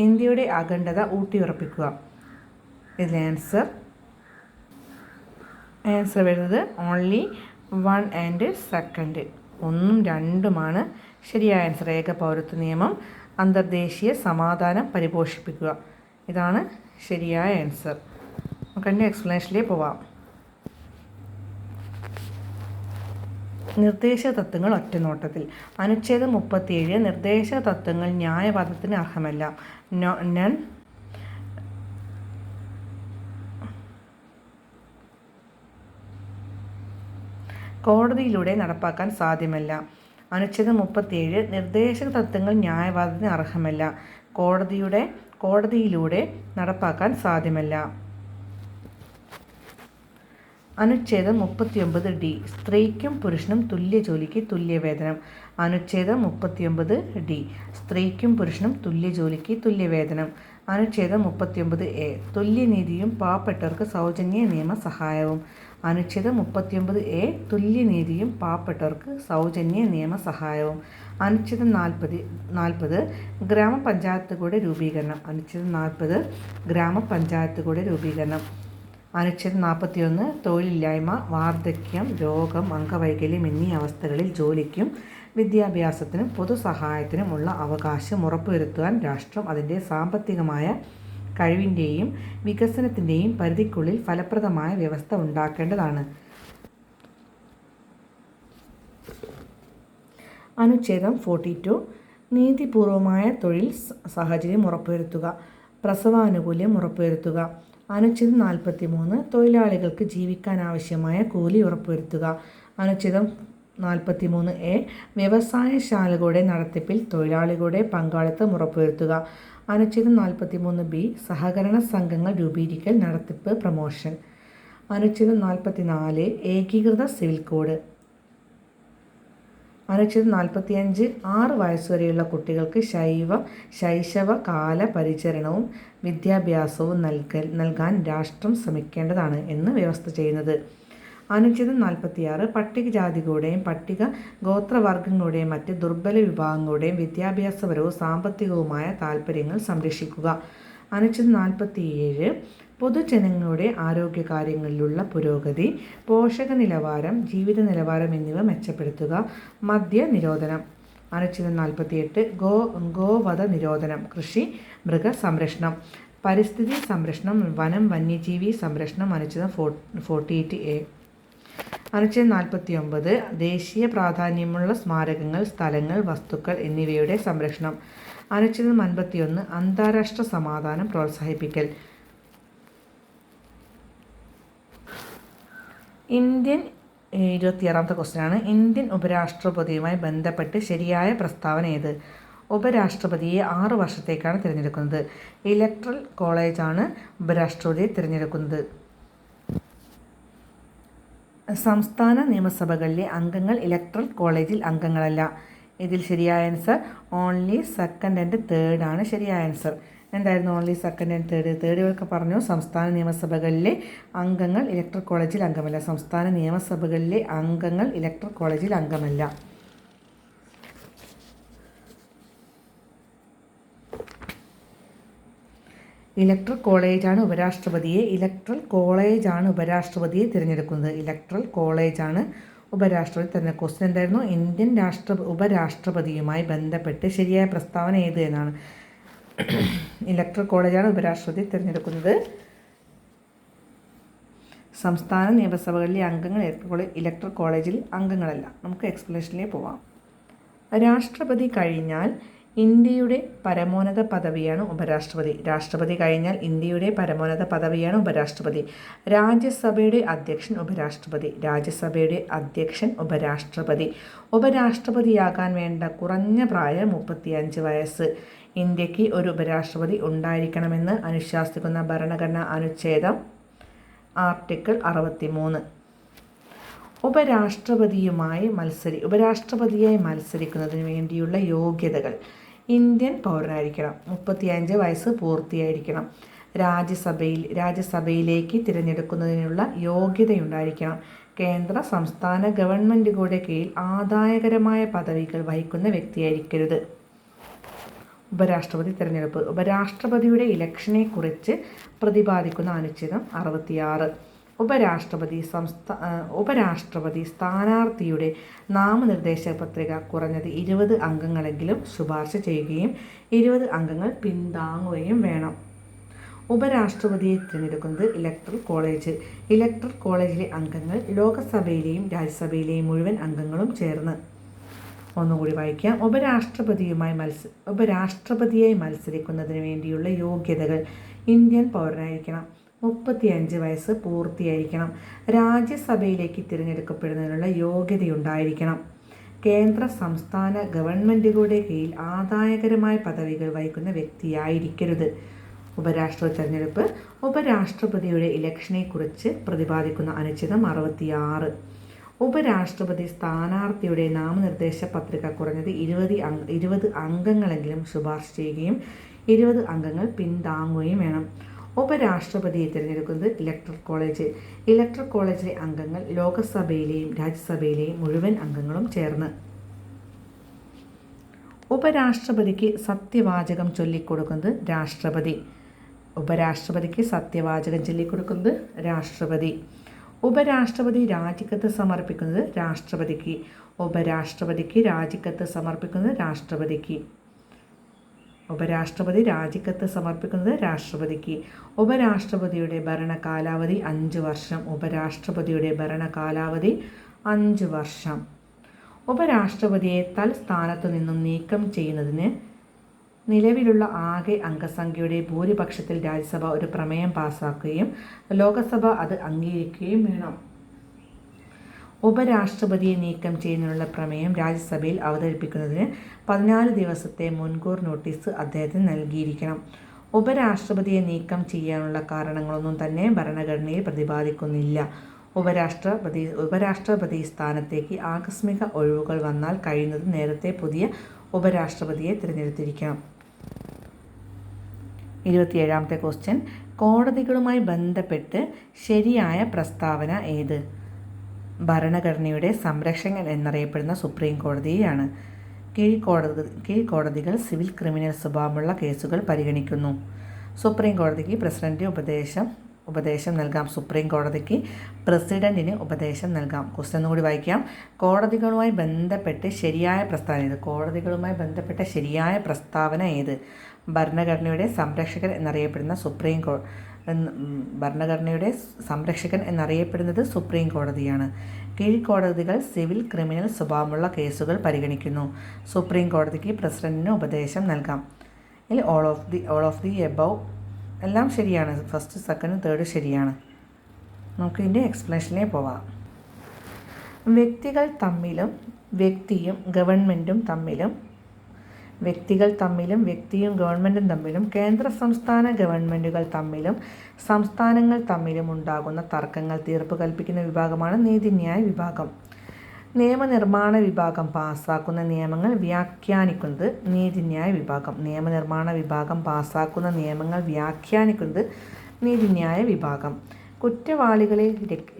ഇന്ത്യയുടെ അഖണ്ഡത ഊട്ടിയുറപ്പിക്കുക. ഇതിൽ ആൻസർ വരുന്നത് ഓൺലി 1 and 2. 1ഉം 2ഉമാണ് ശരിയായ ആൻസർ. ഏക പൗരത്വ നിയമം, അന്തർദേശീയ സമാധാനം പരിപോഷിപ്പിക്കുക. ഇതാണ് ശരിയായ ആൻസർ. നമുക്ക് അതിൻ്റെ എക്സ്പ്ലനേഷനിലേക്ക് പോവാം. നിർദ്ദേശക തത്വങ്ങൾ ഒറ്റനോട്ടത്തിൽ. അനുച്ഛേദം 37 നിർദ്ദേശക തത്വങ്ങൾ ന്യായവാദത്തിന് അർഹമല്ല. നൺ കോടതിയിലൂടെ നടപ്പാക്കാൻ സാധ്യമല്ല. അനുച്ഛേദം 37 നിർദ്ദേശക തത്വങ്ങൾ ന്യായവാദത്തിന് അർഹമല്ല. കോടതിയിലൂടെ നടപ്പാക്കാൻ സാധ്യമല്ല. അനുച്ഛേദം 39D സ്ത്രീക്കും പുരുഷനും തുല്യ ജോലിക്ക് തുല്യ വേതനം. അനുച്ഛേദം 39D സ്ത്രീക്കും പുരുഷനും തുല്യ ജോലിക്ക് തുല്യ വേതനം. അനുച്ഛേദം 39A തുല്യനീതിയും പാവപ്പെട്ടവർക്ക് സൗജന്യ നിയമസഹായവും. അനുച്ഛേദം 39A തുല്യനീതിയും പാവപ്പെട്ടവർക്ക് സൗജന്യ നിയമസഹായവും. അനുച്ഛേദം 40 ഗ്രാമപഞ്ചായത്തുകളുടെ രൂപീകരണം. അനുച്ഛേദം 40 ഗ്രാമപഞ്ചായത്തുകളുടെ രൂപീകരണം. അനുച്ഛേദം 41 തൊഴിലില്ലായ്മ, വാർദ്ധക്യം, രോഗം, അംഗവൈകല്യം എന്നീ അവസ്ഥകളിൽ ജോലിക്കും വിദ്യാഭ്യാസത്തിനും പൊതുസഹായത്തിനും ഉള്ള അവകാശം ഉറപ്പുവരുത്തുവാൻ രാഷ്ട്രം അതിൻ്റെ സാമ്പത്തികമായ കഴിവിൻ്റെയും വികസനത്തിൻ്റെയും പരിധിക്കുള്ളിൽ ഫലപ്രദമായ വ്യവസ്ഥ ഉണ്ടാക്കേണ്ടതാണ്. അനുച്ഛേദം 42 നീതിപൂർവമായ തൊഴിൽ സാഹചര്യം ഉറപ്പുവരുത്തുക, പ്രസവാനുകൂല്യം ഉറപ്പുവരുത്തുക. അനുച്ഛേദം 43 തൊഴിലാളികൾക്ക് ജീവിക്കാനാവശ്യമായ കൂലി ഉറപ്പുവരുത്തുക. അനുച്ഛേദം 43A വ്യവസായശാലകളുടെ നടത്തിപ്പിൽ തൊഴിലാളികളുടെ പങ്കാളിത്തം ഉറപ്പുവരുത്തുക. അനുച്ഛേദം 43B സഹകരണ സംഘങ്ങൾ രൂപീകരിക്കൽ, നടത്തിപ്പ്, പ്രമോഷൻ. അനുച്ഛേദം 44 ഏകീകൃത സിവിൽ കോഡ്. അനുച്ഛേദം 45 6 വയസ്സുവരെയുള്ള കുട്ടികൾക്ക് ശൈശവ കാല പരിചരണവും വിദ്യാഭ്യാസവും നൽകാൻ രാഷ്ട്രം ശ്രമിക്കേണ്ടതാണ് എന്ന് വ്യവസ്ഥ ചെയ്യുന്നത്. അനുച്ഛേദം 46 പട്ടികജാതികളുടെയും പട്ടിക ഗോത്രവർഗങ്ങളുടെയും മറ്റ് ദുർബല വിഭാഗങ്ങളുടെയും വിദ്യാഭ്യാസപരവും സാമ്പത്തികവുമായ താൽപ്പര്യങ്ങൾ സംരക്ഷിക്കുക. അനുച്ഛേദം 47 പൊതുജനങ്ങളുടെ ആരോഗ്യകാര്യങ്ങളിലുള്ള പുരോഗതി, പോഷക നിലവാരം, ജീവിത നിലവാരം എന്നിവ മെച്ചപ്പെടുത്തുക. മദ്യ നിരോധനം. അനുച്ഛേദം 48 ഗോവധ നിരോധനം, കൃഷി മൃഗസംരക്ഷണം, പരിസ്ഥിതി സംരക്ഷണം, വനം വന്യജീവി സംരക്ഷണം. അനുച്ഛേദം 48A. അനുച്ഛേദം 49 ദേശീയ പ്രാധാന്യമുള്ള സ്മാരകങ്ങൾ, സ്ഥലങ്ങൾ, വസ്തുക്കൾ എന്നിവയുടെ സംരക്ഷണം. അനുച്ഛേദം 51 അന്താരാഷ്ട്ര സമാധാനം പ്രോത്സാഹിപ്പിക്കൽ. ഇന്ത്യൻ 26ാമത്തെ ക്വസ്റ്റ്യനാണ്. ഇന്ത്യൻ ഉപരാഷ്ട്രപതിയുമായി ബന്ധപ്പെട്ട് ശരിയായ പ്രസ്താവന ഏത്? ഉപരാഷ്ട്രപതിയെ 6 വർഷത്തേക്കാണ് തിരഞ്ഞെടുക്കുന്നത്. ഇലക്ട്രൽ കോളേജാണ് ഉപരാഷ്ട്രപതിയെ തിരഞ്ഞെടുക്കുന്നത്. സംസ്ഥാന നിയമസഭകളിലെ അംഗങ്ങൾ ഇലക്ട്രൽ കോളേജിൽ അംഗങ്ങളല്ല. ഇതിൽ ശരിയായ answer only 2nd and 3rd ആണ് ശരിയായ ആൻസർ. എന്തായിരുന്നു ഓൺലി 2nd and 3rd? തേർഡുകളൊക്കെ പറഞ്ഞു സംസ്ഥാന നിയമസഭകളിലെ അംഗങ്ങൾ ഇലക്ട്രൽ കോളേജിൽ അംഗമല്ല. സംസ്ഥാന നിയമസഭകളിലെ അംഗങ്ങൾ ഇലക്ട്രൽ കോളേജിൽ അംഗമല്ല. ഇലക്ട്രൽ കോളേജാണ് ഉപരാഷ്ട്രപതിയെ തിരഞ്ഞെടുക്കുന്നത്. ഇലക്ട്രൽ കോളേജാണ് ഉപരാഷ്ട്രപതി തിരഞ്ഞെടുക്കുന്നത്. ക്വസ്റ്റ്യൻ എന്തായിരുന്നു? ഇന്ത്യൻ ഉപരാഷ്ട്രപതിയുമായി ബന്ധപ്പെട്ട് ശരിയായ പ്രസ്താവന ഏത് എന്നാണ്. ഇലക്ട്രൽ കോളേജാണ് ഉപരാഷ്ട്രപതി തിരഞ്ഞെടുക്കുന്നത്. സംസ്ഥാന നിയമസഭകളിലെ അംഗങ്ങൾ ഇലക്ട്രൽ കോളേജിൽ അംഗങ്ങളല്ല. നമുക്ക് എക്സ്പ്ലനേഷനിലേക്ക് പോവാം. രാഷ്ട്രപതി കഴിഞ്ഞാൽ ഇന്ത്യയുടെ പരമോന്നത പദവിയാണ് ഉപരാഷ്ട്രപതി. രാഷ്ട്രപതി കഴിഞ്ഞാൽ ഇന്ത്യയുടെ പരമോന്നത പദവിയാണ് ഉപരാഷ്ട്രപതി. രാജ്യസഭയുടെ അധ്യക്ഷൻ ഉപരാഷ്ട്രപതി. രാജ്യസഭയുടെ അധ്യക്ഷൻ ഉപരാഷ്ട്രപതി. ഉപരാഷ്ട്രപതിയാകാൻ വേണ്ട കുറഞ്ഞ പ്രായം 35 വയസ്സ്. ഇന്ത്യക്ക് ഒരു ഉപരാഷ്ട്രപതി ഉണ്ടായിരിക്കണമെന്ന് അനുശാസിക്കുന്ന ഭരണഘടനാ അനുച്ഛേദം ആർട്ടിക്കിൾ 63. ഉപരാഷ്ട്രപതിയായി മത്സരിക്കുന്നതിന് വേണ്ടിയുള്ള യോഗ്യതകൾ: ഇന്ത്യൻ പൗരനായിരിക്കണം, 35 വയസ്സ് പൂർത്തിയായിരിക്കണം, രാജ്യസഭയിലേക്ക് തിരഞ്ഞെടുക്കുന്നതിനുള്ള യോഗ്യതയുണ്ടായിരിക്കണം, കേന്ദ്ര സംസ്ഥാന ഗവൺമെൻറ്റുകളുടെ കീഴിൽ ആദായകരമായ പദവികൾ വഹിക്കുന്ന വ്യക്തിയായിരിക്കരുത്. ഉപരാഷ്ട്രപതി തിരഞ്ഞെടുപ്പ്. ഉപരാഷ്ട്രപതിയുടെ ഇലക്ഷനെക്കുറിച്ച് പ്രതിപാദിക്കുന്ന അനുച്ഛേദം 66. ഉപരാഷ്ട്രപതി സ്ഥാനാർത്ഥിയുടെ നാമനിർദ്ദേശ പത്രിക കുറഞ്ഞത് 20 അംഗങ്ങളെങ്കിലും ശുപാർശ ചെയ്യുകയും 20 അംഗങ്ങൾ പിന്താങ്ങുകയും വേണം. ഉപരാഷ്ട്രപതിയെ തിരഞ്ഞെടുക്കുന്നത് ഇലക്ടറൽ കോളേജ്. ഇലക്ടറൽ കോളേജിലെ അംഗങ്ങൾ ലോകസഭയിലെയും രാജ്യസഭയിലെയും മുഴുവൻ അംഗങ്ങളും ചേർന്ന്. ഒന്നുകൂടി വായിക്കാം. ഉപരാഷ്ട്രപതിയായി മത്സരിക്കുന്നതിന് വേണ്ടിയുള്ള യോഗ്യതകൾ: ഇന്ത്യൻ പൗരനായിരിക്കണം, 35 വയസ്സ് പൂർത്തിയായിരിക്കണം, രാജ്യസഭയിലേക്ക് തിരഞ്ഞെടുക്കപ്പെടുന്നതിനുള്ള യോഗ്യതയുണ്ടായിരിക്കണം, കേന്ദ്ര സംസ്ഥാന ഗവൺമെൻറ്റുകളുടെ കീഴിൽ ആദായകരമായ പദവികൾ വഹിക്കുന്ന വ്യക്തിയായിരിക്കരുത്. ഉപരാഷ്ട്രപതി തെരഞ്ഞെടുപ്പ്. ഉപരാഷ്ട്രപതിയുടെ ഇലക്ഷനെക്കുറിച്ച് പ്രതിപാദിക്കുന്ന അനുച്ഛേദം 66. ഉപരാഷ്ട്രപതി സ്ഥാനാർത്ഥിയുടെ നാമനിർദ്ദേശ പത്രിക കുറഞ്ഞത് 20 അംഗങ്ങളെങ്കിലും ശുപാർശ ചെയ്യുകയും 20 അംഗങ്ങൾ പിന്താങ്ങുകയും വേണം. ഉപരാഷ്ട്രപതിയെ തിരഞ്ഞെടുക്കുന്നത് ഇലക്ടറൽ കോളേജ്. ഇലക്ടറൽ കോളേജിലെ അംഗങ്ങൾ ലോകസഭയിലെയും രാജ്യസഭയിലെയും മുഴുവൻ അംഗങ്ങളും ചേർന്ന്. ഉപരാഷ്ട്രപതിക്ക് സത്യവാചകം ചൊല്ലിക്കൊടുക്കുന്നത് രാഷ്ട്രപതി. ഉപരാഷ്ട്രപതിക്ക് സത്യവാചകം ചൊല്ലിക്കൊടുക്കുന്നത് രാഷ്ട്രപതി. ഉപരാഷ്ട്രപതി രാജിക്കത്ത് സമർപ്പിക്കുന്നത് രാഷ്ട്രപതിക്ക്. ഉപരാഷ്ട്രപതിക്ക് രാജിക്കത്ത് സമർപ്പിക്കുന്നത് രാഷ്ട്രപതിക്ക്. ഉപരാഷ്ട്രപതി രാജിക്കത്ത് സമർപ്പിക്കുന്നത് രാഷ്ട്രപതിക്ക്. ഉപരാഷ്ട്രപതിയുടെ ഭരണകാലാവധി 5 വർഷം. ഉപരാഷ്ട്രപതിയുടെ ഭരണകാലാവധി 5 വർഷം. ഉപരാഷ്ട്രപതിയെ തൽസ്ഥാനത്തു നിന്നും നീക്കം ചെയ്യുന്നതിന് നിലവിലുള്ള ആകെ അംഗസംഖ്യയുടെ ഭൂരിപക്ഷത്തിൽ രാജ്യസഭ ഒരു പ്രമേയം പാസാക്കുകയും ലോകസഭ അത് അംഗീകരിക്കുകയും വേണം. ഉപരാഷ്ട്രപതിയെ നീക്കം ചെയ്യുന്നതിനുള്ള പ്രമേയം രാജ്യസഭയിൽ അവതരിപ്പിക്കുന്നതിന് 14 ദിവസത്തെ മുൻകൂർ നോട്ടീസ് അദ്ദേഹത്തിന് നൽകിയിരിക്കണം. ഉപരാഷ്ട്രപതിയെ നീക്കം ചെയ്യാനുള്ള കാരണങ്ങളൊന്നും തന്നെ ഭരണഘടനയിൽ പ്രതിപാദിക്കുന്നില്ല. ഉപരാഷ്ട്രപതി സ്ഥാനത്തേക്ക് ആകസ്മിക ഒഴിവുകൾ വന്നാൽ കഴിയുന്നത് നേരത്തെ പുതിയ ഉപരാഷ്ട്രപതിയെ തിരഞ്ഞെടുത്തിരിക്കണം. 27ാമത്തെ ക്വസ്റ്റ്യൻ. കോടതികളുമായി ബന്ധപ്പെട്ട് ശരിയായ പ്രസ്താവന ഏത്? ഭരണഘടനയുടെ സംരക്ഷകൻ എന്നറിയപ്പെടുന്ന സുപ്രീം കോടതിയാണ്. കീഴ്ക്കോടതികൾ സിവിൽ ക്രിമിനൽ സ്വഭാവമുള്ള കേസുകൾ പരിഗണിക്കുന്നു. സുപ്രീം കോടതിക്ക് പ്രസിഡന്റ് ഉപദേശം നൽകാം. സുപ്രീം കോടതിക്ക് പ്രസിഡന്റിന് ഉപദേശം നൽകാം. ക്വസ്റ്റ്യൻ കൂടി വായിക്കാം. കോടതികളുമായി ബന്ധപ്പെട്ട് ശരിയായ പ്രസ്താവന ഏത്? ഭരണഘടനയുടെ സംരക്ഷകൻ എന്നറിയപ്പെടുന്നത് സുപ്രീം കോടതിയാണ്. കീഴ്ക്കോടതികൾ സിവിൽ ക്രിമിനൽ സ്വഭാവമുള്ള കേസുകൾ പരിഗണിക്കുന്നു. സുപ്രീം കോടതിക്ക് പ്രസിഡന്റിന് ഉപദേശം നൽകാം. ഇതിൽ ഓൾ ഓഫ് ദി എബവ് എല്ലാം ശരിയാണ്. ഫസ്റ്റ്, സെക്കൻഡ്, തേർഡ് ശരിയാണ്. നമുക്ക് ഇതിൻ്റെ എക്സ്പ്ലനേഷനിലേക്ക് പോവാം. വ്യക്തികൾ തമ്മിലും വ്യക്തിയും ഗവൺമെൻറ്റും തമ്മിലും കേന്ദ്ര സംസ്ഥാന ഗവൺമെൻറ്റുകൾ തമ്മിലും സംസ്ഥാനങ്ങൾ തമ്മിലും ഉണ്ടാകുന്ന തർക്കങ്ങൾ തീർപ്പ് കൽപ്പിക്കുന്ന വിഭാഗമാണ് നീതിന്യായ വിഭാഗം. നിയമനിർമ്മാണ വിഭാഗം പാസാക്കുന്ന നിയമങ്ങൾ വ്യാഖ്യാനിക്കുന്നത് നീതിന്യായ വിഭാഗം. കുറ്റവാളികളെ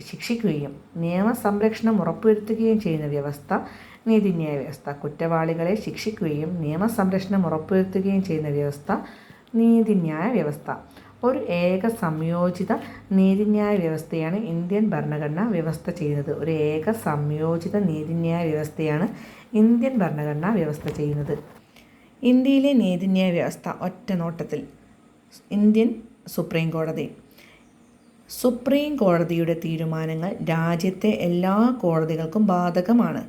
ശിക്ഷിക്കുകയും നിയമസംരക്ഷണം ഉറപ്പുവരുത്തുകയും ചെയ്യുന്ന വ്യവസ്ഥ നീതിന്യായ വ്യവസ്ഥ. കുറ്റവാളികളെ ശിക്ഷിക്കുകയും നിയമസംരക്ഷണം ഉറപ്പുവരുത്തുകയും ചെയ്യുന്ന വ്യവസ്ഥ നീതിന്യായ വ്യവസ്ഥ. ഒരു ഏക സംയോജിത നീതിന്യായ വ്യവസ്ഥയാണ് ഇന്ത്യൻ ഭരണഘടന വ്യവസ്ഥ ചെയ്യുന്നത്. ഇന്ത്യയിലെ നീതിന്യായ വ്യവസ്ഥ ഒറ്റ നോട്ടത്തിൽ. ഇന്ത്യൻ സുപ്രീം കോടതി. സുപ്രീം കോടതിയുടെ തീരുമാനങ്ങൾ രാജ്യത്തെ എല്ലാ കോടതികൾക്കും ബാധകമാണ്.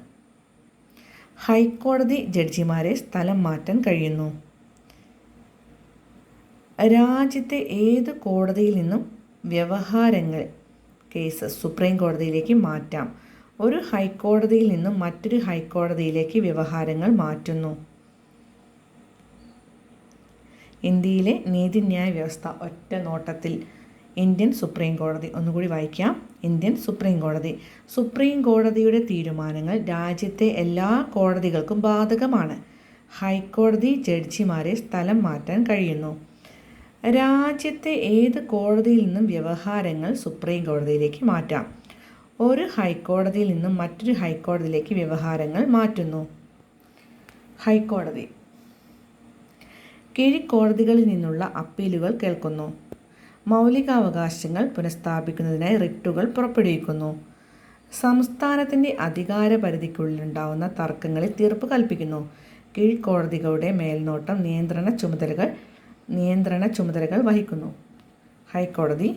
ഹൈക്കോടതി ജഡ്ജിമാരെ സ്ഥലം മാറ്റാൻ കഴിയുന്നു? രാജ്യത്തെ ഏത് കോടതിയിൽ നിന്നും വ്യവഹാരങ്ങൾ കേസ് സുപ്രീം കോടതിയിലേക്ക് മാറ്റാം? ഒരു ഹൈക്കോടതിയിൽ നിന്നും മറ്റൊരു ഹൈക്കോടതിയിലേക്ക് വ്യവഹാരങ്ങൾ മാറ്റുന്നു. ഇന്ത്യയിലെ നീതിന്യായ വ്യവസ്ഥ ഒറ്റ നോട്ടത്തിൽ. ഇന്ത്യൻ സുപ്രീം കോടതി. ഒന്നുകൂടി വായിക്കാം. ഇന്ത്യൻ സുപ്രീം കോടതി. സുപ്രീം കോടതിയുടെ തീരുമാനങ്ങൾ രാജ്യത്തെ എല്ലാ കോടതികൾക്കും ബാധകമാണ്. ഹൈക്കോടതി ജഡ്ജിമാരെ സ്ഥലം മാറ്റാൻ കഴിയുന്നു. രാജ്യത്തെ ഏത് കോടതിയിൽ നിന്നും വ്യവഹാരങ്ങൾ സുപ്രീം കോടതിയിലേക്ക് മാറ്റാം? ഒരു ഹൈക്കോടതിയിൽ നിന്നും മറ്റൊരു ഹൈക്കോടതിയിലേക്ക് വ്യവഹാരങ്ങൾ മാറ്റുന്നു. ഹൈക്കോടതി. കീഴ്ക്കോടതികളിൽ നിന്നുള്ള അപ്പീലുകൾ കേൾക്കുന്നു. മൗലികാവകാശങ്ങൾ പുനഃസ്ഥാപിക്കുന്നതിനായി റിട്ടുകൾ പുറപ്പെടുവിക്കുന്നു. സംസ്ഥാനത്തിൻ്റെ അധികാരപരിധിക്കുള്ളിലുണ്ടാവുന്ന തർക്കങ്ങളിൽ തീർപ്പ് കൽപ്പിക്കുന്നു. കീഴ്ക്കോടതികളുടെ മേൽനോട്ടം നിയന്ത്രണ ചുമതലകൾ വഹിക്കുന്നു. ഹൈക്കോടതി.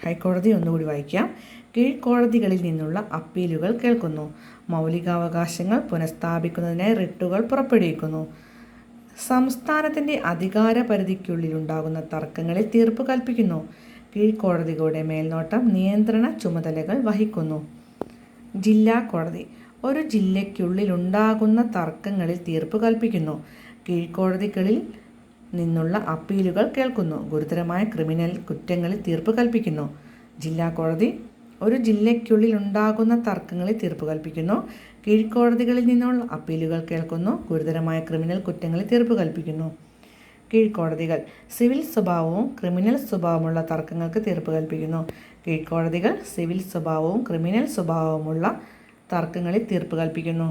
ഹൈക്കോടതി ഒന്നുകൂടി വായിക്കാം. കീഴ്ക്കോടതികളിൽ നിന്നുള്ള അപ്പീലുകൾ കേൾക്കുന്നു. മൗലികാവകാശങ്ങൾ പുനഃസ്ഥാപിക്കുന്നതിനായി റിട്ടുകൾ പുറപ്പെടുവിക്കുന്നു. സംസ്ഥാനത്തിൻ്റെ അധികാരപരിധിക്കുള്ളിലുണ്ടാകുന്ന തർക്കങ്ങളിൽ തീർപ്പ് കൽപ്പിക്കുന്നു. കീഴ്ക്കോടതികളുടെ മേൽനോട്ടം നിയന്ത്രണ ചുമതലകൾ വഹിക്കുന്നു. ജില്ലാ കോടതി. ഒരു ജില്ലയ്ക്കുള്ളിലുണ്ടാകുന്ന തർക്കങ്ങളിൽ തീർപ്പ് കൽപ്പിക്കുന്നു. കീഴ്ക്കോടതികളിൽ നിന്നുള്ള അപ്പീലുകൾ കേൾക്കുന്നു. ഗുരുതരമായ ക്രിമിനൽ കുറ്റങ്ങളിൽ തീർപ്പ് കൽപ്പിക്കുന്നു. ജില്ലാ കോടതി. ഒരു ജില്ലയ്ക്കുള്ളിൽ ഉണ്ടാകുന്ന തർക്കങ്ങളിൽ തീർപ്പ് കൽപ്പിക്കുന്നു. കീഴ്ക്കോടതികളിൽ നിന്നുള്ള അപ്പീലുകൾ കേൾക്കുന്നു. ഗുരുതരമായ ക്രിമിനൽ കുറ്റങ്ങളിൽ തീർപ്പ് കൽപ്പിക്കുന്നു. കീഴ്ക്കോടതികൾ. സിവിൽ സ്വഭാവവും ക്രിമിനൽ സ്വഭാവമുള്ള തർക്കങ്ങൾക്ക് തീർപ്പ് കൽപ്പിക്കുന്നു. കീഴ്ക്കോടതികൾ സിവിൽ സ്വഭാവവും ക്രിമിനൽ സ്വഭാവമുള്ള തർക്കങ്ങളിൽ തീർപ്പ് കൽപ്പിക്കുന്നു.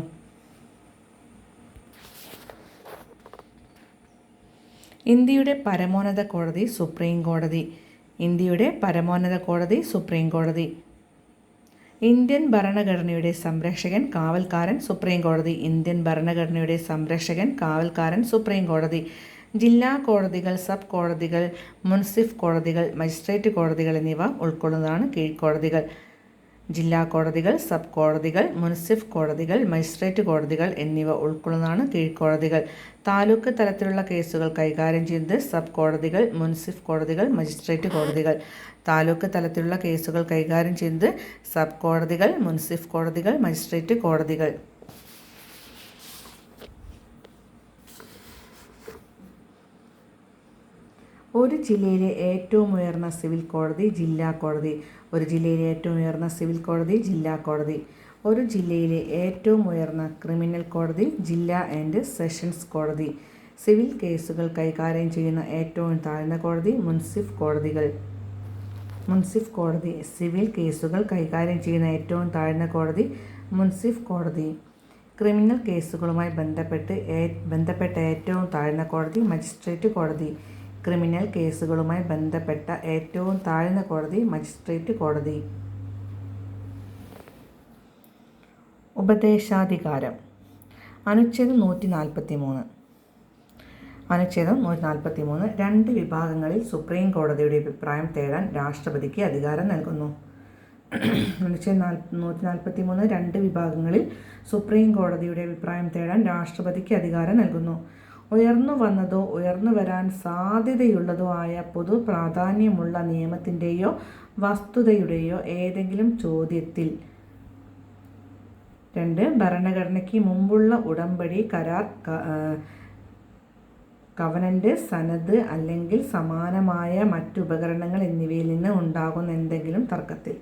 ഇന്ത്യയുടെ പരമോന്നത കോടതി സുപ്രീം കോടതി. ഇന്ത്യയുടെ പരമോന്നത കോടതി സുപ്രീം കോടതി. ഇന്ത്യൻ ഭരണഘടനയുടെ സംരക്ഷകൻ കാവൽക്കാരൻ സുപ്രീം കോടതി. ഇന്ത്യൻ ഭരണഘടനയുടെ സംരക്ഷകൻ കാവൽക്കാരൻ സുപ്രീം കോടതി. ജില്ലാ കോടതികൾ, സബ് കോടതികൾ, മുൻസിഫ് കോടതികൾ, മജിസ്ട്രേറ്റ് കോടതികൾ എന്നിവ ഉൾക്കൊള്ളുന്നതാണ് കീഴ്ക്കോടതികൾ. ജില്ലാ കോടതികൾ, സബ് കോടതികൾ, മുൻസിഫ് കോടതികൾ, മജിസ്ട്രേറ്റ് കോടതികൾ എന്നിവ ഉൾക്കൊള്ളുന്നതാണ് കീഴ്ക്കോടതികൾ. താലൂക്ക് തലത്തിലുള്ള കേസുകൾ കൈകാര്യം ചെയ്യുന്നത് സബ് കോടതികൾ, മുൻസിഫ് കോടതികൾ, മജിസ്ട്രേറ്റ് കോടതികൾ. താലൂക്ക് തലത്തിലുള്ള കേസുകൾ കൈകാര്യം ചെയ്യുന്നത് സബ് കോടതികൾ, മുൻസിഫ് കോടതികൾ, മജിസ്ട്രേറ്റ് കോടതികൾ. ഒരു ജില്ലയിലെ ഏറ്റവും ഉയർന്ന സിവിൽ കോടതി ജില്ലാ കോടതി. ഒരു ജില്ലയിലെ ഏറ്റവും ഉയർന്ന സിവിൽ കോടതി ജില്ലാ കോടതി. ഒരു ജില്ലയിലെ ഏറ്റവും ഉയർന്ന ക്രിമിനൽ കോടതി ജില്ലാ ആൻഡ് സെഷൻസ് കോടതി. സിവിൽ കേസുകൾ കൈകാര്യം ചെയ്യുന്ന ഏറ്റവും താഴ്ന്ന കോടതി മുൻസിഫ് കോടതികൾ. മുൻസിഫ് കോടതി. സിവിൽ കേസുകൾ കൈകാര്യം ചെയ്യുന്ന ഏറ്റവും താഴ്ന്ന കോടതി മുൻസിഫ് കോടതി. ക്രിമിനൽ കേസുകളുമായി ബന്ധപ്പെട്ട ഏറ്റവും താഴ്ന്ന കോടതി മജിസ്ട്രേറ്റ് കോടതി. ക്രിമിനൽ കേസുകളുമായി ബന്ധപ്പെട്ട ഏറ്റവും താഴ്ന്ന കോടതി മജിസ്ട്രേറ്റ് കോടതി. ഉപദേശാധികാരം. അനുച്ഛേദം 143. അനുച്ഛേദം 143 രണ്ട് വിഭാഗങ്ങളിൽ സുപ്രീം കോടതിയുടെ അഭിപ്രായം തേടാൻ രാഷ്ട്രപതിക്ക് അധികാരം നൽകുന്നു. അനുച്ഛേദം 143 രണ്ട് വിഭാഗങ്ങളിൽ സുപ്രീം കോടതിയുടെ അഭിപ്രായം തേടാൻ രാഷ്ട്രപതിക്ക് അധികാരം നൽകുന്നു. ഉയർന്നു വന്നതോ ഉയർന്നു വരാൻ സാധ്യതയുള്ളതോ ആയ പൊതു പ്രാധാന്യമുള്ള നിയമത്തിൻ്റെയോ വസ്തുതയുടെയോ ഏതെങ്കിലും ചോദ്യത്തിൽ. 2. ഭരണഘടനയ്ക്ക് മുമ്പുള്ള ഉടമ്പടി, കരാർ, കവനന്റ്, സനദ് അല്ലെങ്കിൽ സമാനമായ മറ്റുപകരണങ്ങൾ എന്നിവയിൽ നിന്ന് ഉണ്ടാകുന്ന എന്തെങ്കിലും തർക്കത്തിൽ.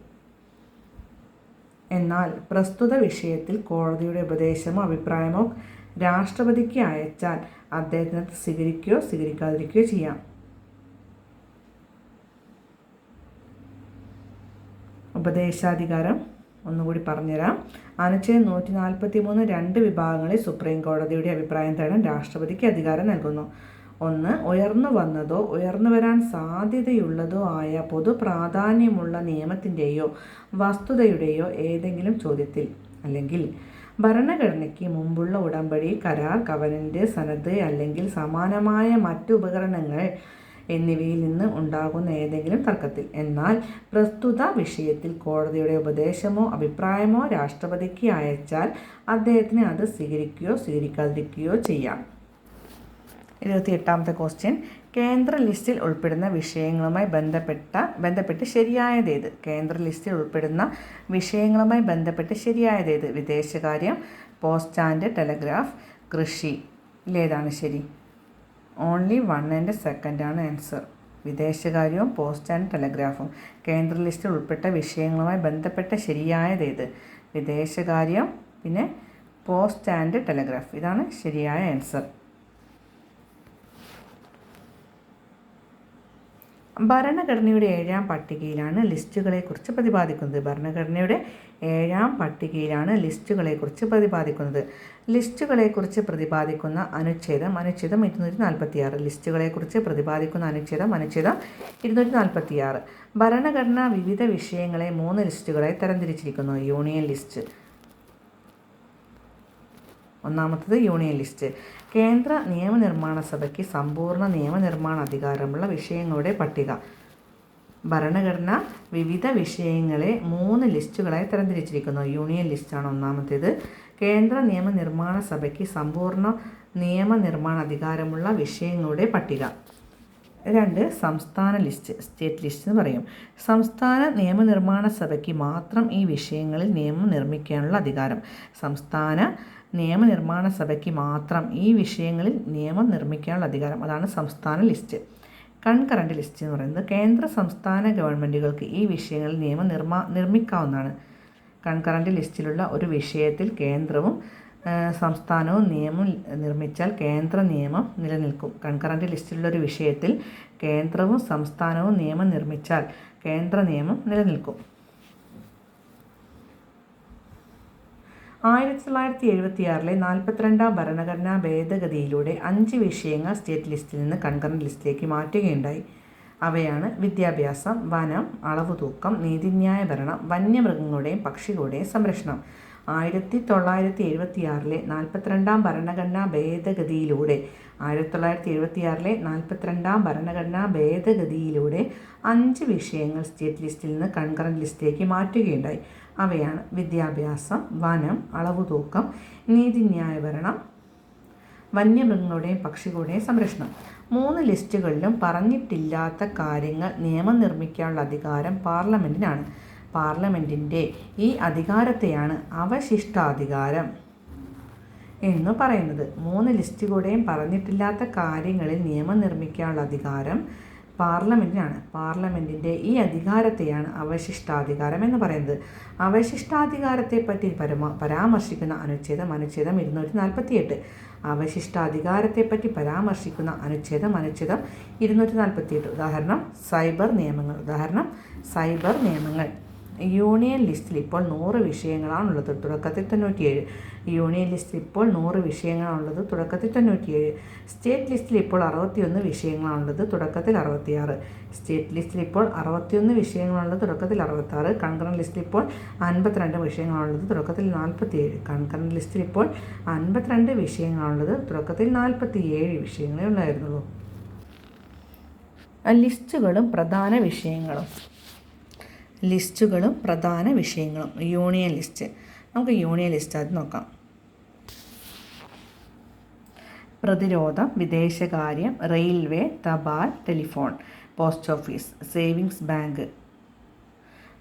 എന്നാൽ പ്രസ്തുത വിഷയത്തിൽ കോടതിയുടെ ഉപദേശമോ അഭിപ്രായമോ രാഷ്ട്രപതിക്ക് അയച്ചാൽ അദ്ദേഹത്തിന് സ്വീകരിക്കുകയോ സ്വീകരിക്കാതിരിക്കുകയോ ചെയ്യാം. ഉപദേശാധികാരം ഒന്നുകൂടി പറഞ്ഞുതരാം. അനുച്ഛേദം 143 രണ്ട് വിഭാഗങ്ങളിൽ സുപ്രീം കോടതിയുടെ അഭിപ്രായം തേടാൻ രാഷ്ട്രപതിക്ക് അധികാരം നൽകുന്നു. 1. ഉയർന്നു വന്നതോ ഉയർന്നു വരാൻ സാധ്യതയുള്ളതോ ആയ പൊതു പ്രാധാന്യമുള്ള നിയമത്തിൻ്റെയോ വസ്തുതയുടെയോ ഏതെങ്കിലും ചോദ്യത്തിൽ. അല്ലെങ്കിൽ ഭരണഘടനയ്ക്ക് മുമ്പുള്ള ഉടമ്പടി, കരാർ, കവനന്റ്, സനദ് അല്ലെങ്കിൽ സമാനമായ മറ്റു ഉപകരണങ്ങൾ എന്നിവയിൽ നിന്ന് ഉണ്ടാകുന്ന ഏതെങ്കിലും തർക്കത്തിൽ. എന്നാൽ പ്രസ്തുത വിഷയത്തിൽ കോടതിയുടെ ഉപദേശമോ അഭിപ്രായമോ രാഷ്ട്രപതിക്ക് അയച്ചാൽ അദ്ദേഹത്തിന് അത് സ്വീകരിക്കുകയോ സ്വീകരിക്കാതിരിക്കുകയോ ചെയ്യാം. 28ാമത്തെ ക്വസ്റ്റ്യൻ, കേന്ദ്ര ലിസ്റ്റിൽ ഉൾപ്പെടുന്ന വിഷയങ്ങളുമായി ബന്ധപ്പെട്ട് ശരിയായതേത്? കേന്ദ്ര ലിസ്റ്റിൽ ഉൾപ്പെടുന്ന വിഷയങ്ങളുമായി ബന്ധപ്പെട്ട് ശരിയായതേത്? വിദേശകാര്യം, പോസ്റ്റ് ആൻഡ് ടെലഗ്രാഫ്, കൃഷി. ഇതിലേതാണ് ശരി? ഓൺലി 1 and 2 ആണ് ആൻസർ. വിദേശകാര്യവും പോസ്റ്റ് ആൻഡ് ടെലഗ്രാഫും. കേന്ദ്ര ലിസ്റ്റിൽ ഉൾപ്പെട്ട വിഷയങ്ങളുമായി ബന്ധപ്പെട്ട ശരിയായതേത്? വിദേശകാര്യം, പിന്നെ പോസ്റ്റ് ആൻഡ് ടെലഗ്രാഫ്. ഇതാണ് ശരിയായ ആൻസർ. ഭരണഘടനയുടെ 7ാം പട്ടികയിലാണ് ലിസ്റ്റുകളെക്കുറിച്ച് പ്രതിപാദിക്കുന്നത്. ഭരണഘടനയുടെ 7ാം പട്ടികയിലാണ് ലിസ്റ്റുകളെക്കുറിച്ച് പ്രതിപാദിക്കുന്നത്. ലിസ്റ്റുകളെക്കുറിച്ച് പ്രതിപാദിക്കുന്ന അനുച്ഛേദം 246. ലിസ്റ്റുകളെക്കുറിച്ച് പ്രതിപാദിക്കുന്ന അനുച്ഛേദം 246. ഭരണഘടന വിവിധ വിഷയങ്ങളെ 3 ലിസ്റ്റുകളായി തരംതിരിച്ചിരിക്കുന്നു. Union list. ഒന്നാമത്തത് യൂണിയൻ ലിസ്റ്റ്. കേന്ദ്ര നിയമനിർമ്മാണ സഭയ്ക്ക് സമ്പൂർണ്ണ നിയമനിർമ്മാണ അധികാരമുള്ള വിഷയങ്ങളുടെ പട്ടിക. ഭരണഘടന വിവിധ വിഷയങ്ങളെ 3 ലിസ്റ്റുകളായി തരംതിരിച്ചിരിക്കുന്നു. യൂണിയൻ ലിസ്റ്റാണ് ഒന്നാമത്തേത്. കേന്ദ്ര നിയമനിർമ്മാണ സഭയ്ക്ക് സമ്പൂർണ്ണ നിയമനിർമ്മാണ അധികാരമുള്ള വിഷയങ്ങളുടെ പട്ടിക. 2. സംസ്ഥാന ലിസ്റ്റ്, സ്റ്റേറ്റ് ലിസ്റ്റ് എന്ന് പറയും. സംസ്ഥാന നിയമനിർമ്മാണ സഭയ്ക്ക് മാത്രം ഈ വിഷയങ്ങളിൽ നിയമം നിർമ്മിക്കാനുള്ള അധികാരം. സംസ്ഥാന നിയമനിർമ്മാണ സഭയ്ക്ക് മാത്രം ഈ വിഷയങ്ങളിൽ നിയമം നിർമ്മിക്കാനുള്ള അധികാരം. അതാണ് സംസ്ഥാന ലിസ്റ്റ്. കൺകറൻറ്റ് ലിസ്റ്റ് എന്ന് പറയുന്നത് കേന്ദ്ര സംസ്ഥാന ഗവൺമെൻറ്റുകൾക്ക് ഈ വിഷയങ്ങളിൽ നിയമം നിർമ്മിക്കാവുന്നതാണ്. കൺകറൻറ്റ് ലിസ്റ്റിലുള്ള ഒരു വിഷയത്തിൽ കേന്ദ്രവും സംസ്ഥാനവും നിയമം നിർമ്മിച്ചാൽ കേന്ദ്ര നിയമം നിലനിൽക്കും. കൺകറൻറ്റ് ലിസ്റ്റിലുള്ള ഒരു വിഷയത്തിൽ കേന്ദ്രവും സംസ്ഥാനവും നിയമം നിർമ്മിച്ചാൽ കേന്ദ്ര നിയമം നിലനിൽക്കും. 1976 42ാം ഭരണഘടനാ ഭേദഗതിയിലൂടെ 5 വിഷയങ്ങൾ സ്റ്റേറ്റ് ലിസ്റ്റിൽ നിന്ന് കൺകറൻറ്റ് ലിസ്റ്റിലേക്ക് മാറ്റുകയുണ്ടായി. അവയാണ് വിദ്യാഭ്യാസം, വനം, അളവുതൂക്കം, നീതിന്യായ ഭരണം, വന്യമൃഗങ്ങളുടെയും പക്ഷികളുടെയും സംരക്ഷണം. 1976 42ാം ഭരണഘടനാ ഭേദഗതിയിലൂടെ 5 വിഷയങ്ങൾ സ്റ്റേറ്റ് ലിസ്റ്റിൽ നിന്ന് കൺകറൻറ്റ് ലിസ്റ്റിലേക്ക് മാറ്റുകയുണ്ടായി. അവയാണ് വിദ്യാഭ്യാസം, വനം, അളവുതൂക്കം, നീതിന്യായ ഭരണം, വന്യമൃഗങ്ങളുടെയും പക്ഷികളുടെയും സംരക്ഷണം. 3 ലിസ്റ്റുകളിലും പറഞ്ഞിട്ടില്ലാത്ത കാര്യങ്ങൾ നിയമം നിർമ്മിക്കാനുള്ള അധികാരം പാർലമെൻറ്റിനാണ്. പാർലമെൻറ്റിൻ്റെ ഈ അധികാരത്തെയാണ് അവശിഷ്ടാധികാരം എന്ന് പറയുന്നത്. 3 ലിസ്റ്റുകളുടെയും പറഞ്ഞിട്ടില്ലാത്ത കാര്യങ്ങളിൽ നിയമം നിർമ്മിക്കാനുള്ള അധികാരം പാർലമെൻറ്റിനാണ്. പാർലമെൻറ്റിൻ്റെ ഈ അധികാരത്തെയാണ് അവശിഷ്ടാധികാരം എന്ന് പറയുന്നത്. അവശിഷ്ടാധികാരത്തെപ്പറ്റി പരാമർശിക്കുന്ന അനുച്ഛേദം 248. അവശിഷ്ടാധികാരത്തെപ്പറ്റി പരാമർശിക്കുന്ന അനുച്ഛേദം 248. ഉദാഹരണം സൈബർ നിയമങ്ങൾ. യൂണിയൻ ലിസ്റ്റിൽ ഇപ്പോൾ 100 വിഷയങ്ങളാണുള്ളത്, തുടക്കത്തിൽ 97. യൂണിയൻ ലിസ്റ്റിൽ ഇപ്പോൾ 100 വിഷയങ്ങളാണുള്ളത്, തുടക്കത്തിൽ 97. സ്റ്റേറ്റ് ലിസ്റ്റിൽ ഇപ്പോൾ 61 വിഷയങ്ങളാണുള്ളത്, തുടക്കത്തിൽ 66. സ്റ്റേറ്റ് ലിസ്റ്റിൽ ഇപ്പോൾ 61 വിഷയങ്ങളാണുള്ളത്, തുടക്കത്തിൽ 66. കൺകറൻറ്റ് ലിസ്റ്റിൽ ഇപ്പോൾ 52 വിഷയങ്ങളാണുള്ളത്, തുടക്കത്തിൽ 47. കൺകറൻറ്റ് ലിസ്റ്റിൽ ഇപ്പോൾ 52 വിഷയങ്ങളാണുള്ളത്, തുടക്കത്തിൽ 47 വിഷയങ്ങളേ ഉണ്ടായിരുന്നുള്ളൂ. ലിസ്റ്റുകളും പ്രധാന വിഷയങ്ങളും. Union list. നമുക്ക് യൂണിയൻ ലിസ്റ്റ് ആദ്യം നോക്കാം. പ്രതിരോധം, വിദേശകാര്യം, റെയിൽവേ, തപാൽ, telephone, post office, savings bank,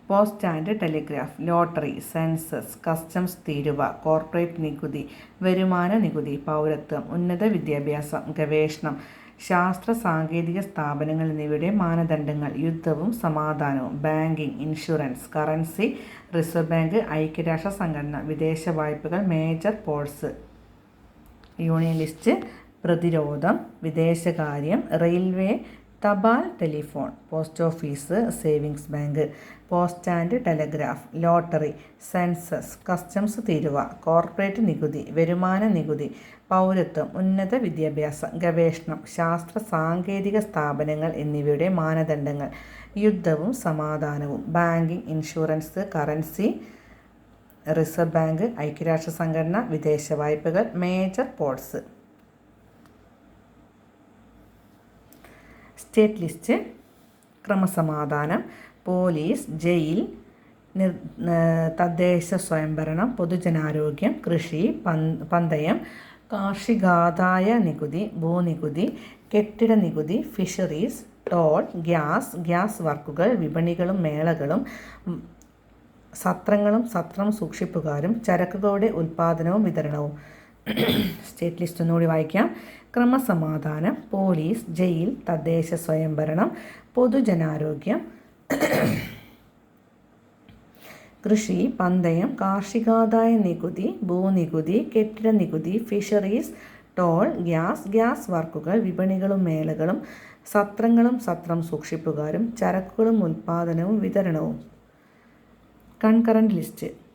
post and telegraph, lottery, census, customs തീരുവ, കോർപ്പറേറ്റ് നികുതി, വരുമാന നികുതി, പൗരത്വം, ഉന്നത വിദ്യാഭ്യാസം, ഗവേഷണം, ശാസ്ത്ര സാങ്കേതിക സ്ഥാപനങ്ങൾ എന്നിവയുടെ മാനദണ്ഡങ്ങൾ, യുദ്ധവും സമാധാനവും, banking, insurance, currency, reserve bank, ഐക്യരാഷ്ട്ര സംഘടന, വിദേശ വായ്പകൾ, മേജർ പോർട്സ്. Union list. പ്രതിരോധം, വിദേശകാര്യം, റെയിൽവേ, തപാൽ, telephone, post office, savings bank, post and telegraph, lottery, census, customs തീരുവ, കോർപ്പറേറ്റ് നികുതി, വരുമാന നികുതി, പൗരത്വം, ഉന്നത വിദ്യാഭ്യാസം, ഗവേഷണം, ശാസ്ത്ര സാങ്കേതിക സ്ഥാപനങ്ങൾ എന്നിവയുടെ മാനദണ്ഡങ്ങൾ, യുദ്ധവും സമാധാനവും, banking, insurance, currency, reserve bank, ഐക്യരാഷ്ട്ര സംഘടന, വിദേശ വായ്പകൾ, മേജർ പോർട്സ്. സ്റ്റേറ്റ് ലിസ്റ്റ്, ക്രമസമാധാനം, പോലീസ്, ജയിൽ, തദ്ദേശ സ്വയംഭരണം, പൊതുജനാരോഗ്യം, കൃഷി, പന്തയം, കാർഷികാദായ നികുതി, ഭൂനികുതി, കെട്ടിട നികുതി, ഫിഷറീസ്, ടോൾ, ഗ്യാസ് വർക്കുകൾ, വിപണികളും മേളകളും, സത്രങ്ങളും സത്രം സൂക്ഷിപ്പുകാരും, ചരക്കുകളുടെ ഉൽപ്പാദനവും വിതരണവും. സ്റ്റേറ്റ് ലിസ്റ്റ് ഒന്നുകൂടി വായിക്കാം. ക്രമസമാധാനം, പോലീസ്, ജയിൽ, തദ്ദേശ സ്വയംഭരണം, പൊതുജനാരോഗ്യം, കൃഷി, പന്തയം, കാർഷികാദായ നികുതി, ഭൂനികുതി, കെട്ടിട നികുതി, ഫിഷറീസ്, ടോൾ, ഗ്യാസ് വർക്കുകൾ, വിപണികളും മേളകളും, സത്രങ്ങളും സത്രം സൂക്ഷിപ്പുകാരും, ചരക്കുകളും ഉൽപ്പാദനവും വിതരണവും. Concurrent list.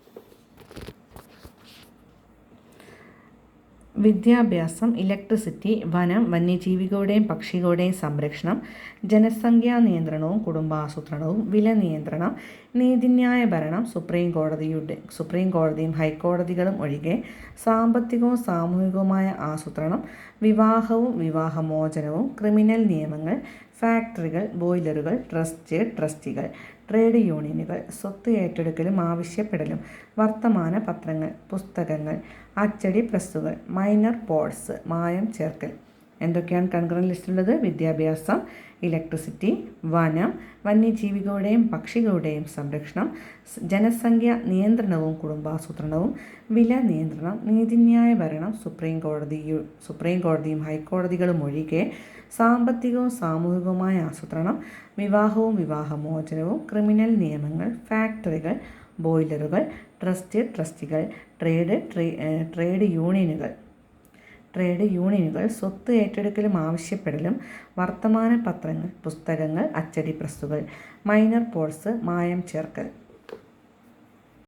വിദ്യാഭ്യാസം, ഇലക്ട്രിസിറ്റി, വനം, വന്യജീവികളുടെയും പക്ഷികളുടെയും സംരക്ഷണം, ജനസംഖ്യാ നിയന്ത്രണവും കുടുംബാസൂത്രണവും, വില നിയന്ത്രണം, നീതിന്യായ ഭരണം, സുപ്രീം കോടതിയും ഹൈക്കോടതികളും ഒഴികെ, സാമ്പത്തികവും സാമൂഹികവുമായ ആസൂത്രണം, വിവാഹവും വിവാഹമോചനവും, ക്രിമിനൽ നിയമങ്ങൾ, ഫാക്ടറികൾ, ബോയിലറുകൾ, ട്രസ്റ്റികൾ, ട്രേഡ് യൂണിയനുകൾ, സ്വത്ത് ഏറ്റെടുക്കലും ആവശ്യപ്പെടലും, വർത്തമാന പത്രങ്ങൾ, പുസ്തകങ്ങൾ, അച്ചടി പ്രസ്സുകൾ, മൈനർ പോർട്സ്, മായം ചേർക്കൽ. എന്തൊക്കെയാണ് കൺകറന്റ് ലിസ്റ്റിലുള്ളത്? വിദ്യാഭ്യാസം, ഇലക്ട്രിസിറ്റി, വനം, വന്യജീവികളുടെയും പക്ഷികളുടെയും സംരക്ഷണം, ജനസംഖ്യ നിയന്ത്രണവും കുടുംബാസൂത്രണവും, വില നിയന്ത്രണം, നീതിന്യായ ഭരണം, സുപ്രീം കോടതിയും ഹൈക്കോടതികളും ഒഴികെ, സാമ്പത്തികവും സാമൂഹികവുമായ ആസൂത്രണം, വിവാഹവും വിവാഹമോചനവും, ക്രിമിനൽ നിയമങ്ങൾ, ഫാക്ടറികൾ, ബോയിലറുകൾ, ട്രസ്റ്റികൾ, ട്രേഡ് യൂണിയനുകൾ, സ്വത്ത് ഏറ്റെടുക്കലും ആവശ്യപ്പെടലും, വർത്തമാന പത്രങ്ങൾ, പുസ്തകങ്ങൾ, അച്ചടി പ്രസ്സുകൾ, മൈനർ പോർട്സ്, മായം ചേർക്കൽ.